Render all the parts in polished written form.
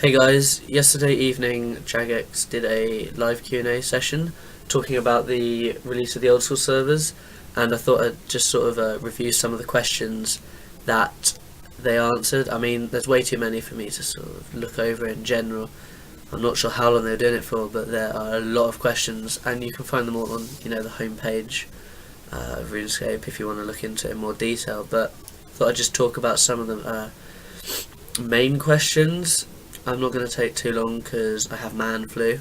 Hey guys, yesterday evening Jagex did a live Q&A session talking about the release of the old school servers, and I thought I'd just sort of review some of the questions that they answered. I mean, there's way too many for me to sort of look over in general. I'm not sure how long they were doing it for, but there are a lot of questions, and you can find them all on, the homepage of Runescape if you want to look into it in more detail. But I thought I'd just talk about some of the main questions. I'm not going to take too long because I have man flu,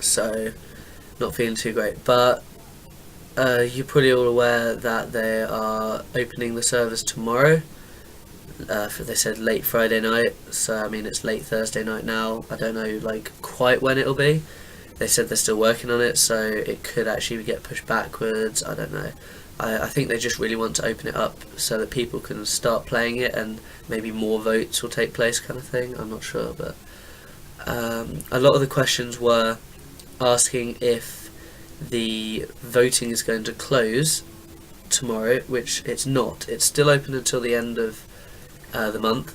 so not feeling too great. But you're probably all aware that they are opening the servers tomorrow. They said late Friday night, so I mean it's late Thursday night now. I don't know quite when it'll be. They said they're still working on it, so it could actually get pushed backwards. I don't know. I think they just really want to open it up so that people can start playing it and maybe more votes will take place, kind of thing. I'm not sure, but a lot of the questions were asking if the voting is going to close tomorrow, which it's not. It's still open until the end of the month,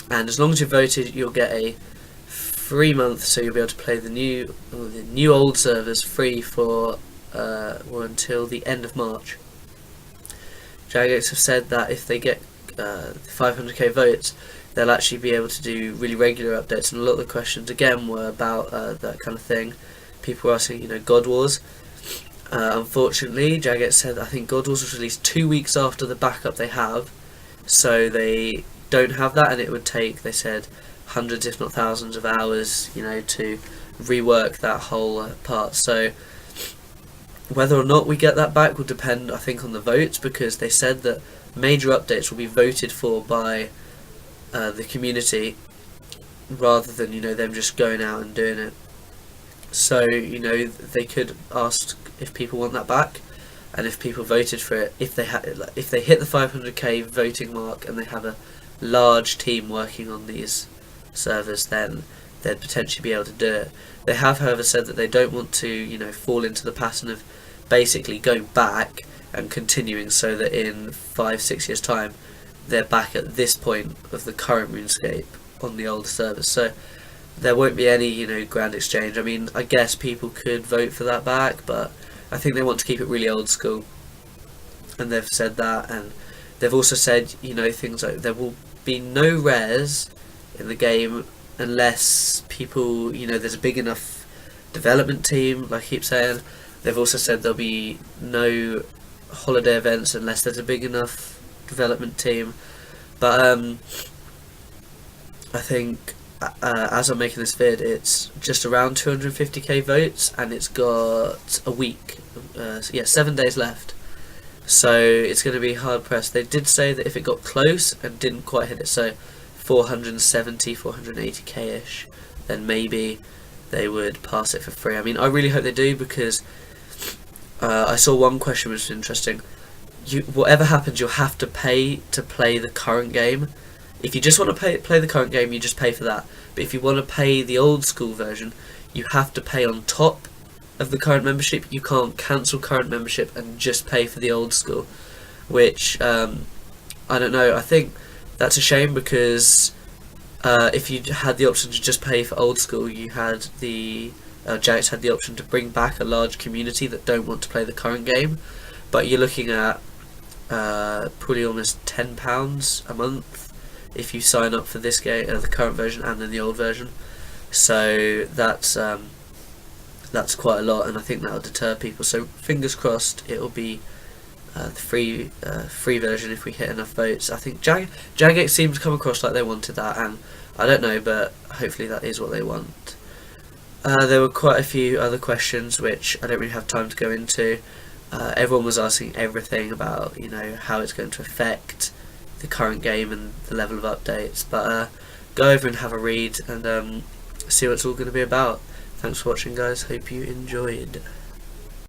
and as long as you voted, you'll get a free month, so you'll be able to play the new old servers free for until the end of March. Jagex have said that if they get 500k votes, they'll actually be able to do really regular updates, and a lot of the questions again were about that kind of thing. People were asking, God Wars. Unfortunately, Jagex said I think God Wars was released 2 weeks after the backup they have, so they don't have that, and it would take, they said, hundreds if not thousands of hours, to rework that whole part. So whether or not we get that back will depend, I think, on the votes, because they said that major updates will be voted for by the community rather than them just going out and doing it. So they could ask if people want that back, and if people voted for it, if they hit the 500k voting mark and they have a large team working on these servers, then they'd potentially be able to do it. They have, however, said that they don't want to fall into the pattern of basically going back and continuing, so that in 5-6 years time they're back at this point of the current RuneScape on the old servers. So there won't be any grand exchange. I mean, I guess people could vote for that back, but I think they want to keep it really old school, and they've said that. And they've also said things like there will be no rares in the game unless people there's a big enough development team, like I keep saying. They've also said there'll be no holiday events unless there's a big enough development team. But I think as I'm making this vid, it's just around 250k votes, and it's got a week, 7 days left. So it's going to be hard pressed. They did say that if it got close and didn't quite hit it, so 470, 480k ish, then maybe they would pass it for free. I mean, I really hope they do, because I saw one question which was interesting. Whatever happens, you'll have to pay to play the current game. If you just want to play the current game, you just pay for that. But if you want to pay the old school version, you have to pay on top of the current membership. You can't cancel current membership and just pay for the old school, which I don't know. I think that's a shame, because if you had the option to just pay for old school, you had Jagex had the option to bring back a large community that don't want to play the current game. But you're looking at probably almost £10 a month if you sign up for this game, the current version, and then the old version. So that's quite a lot, and I think that'll deter people. So fingers crossed it'll be the free version if we hit enough votes. I think Jagex seems to come across like they wanted that, and I don't know, but hopefully that is what they want. There were quite a few other questions which I don't really have time to go into. Everyone was asking everything about how it's going to affect the current game and the level of updates, but go over and have a read and see what it's all going to be about. Thanks for watching, guys. Hope you enjoyed.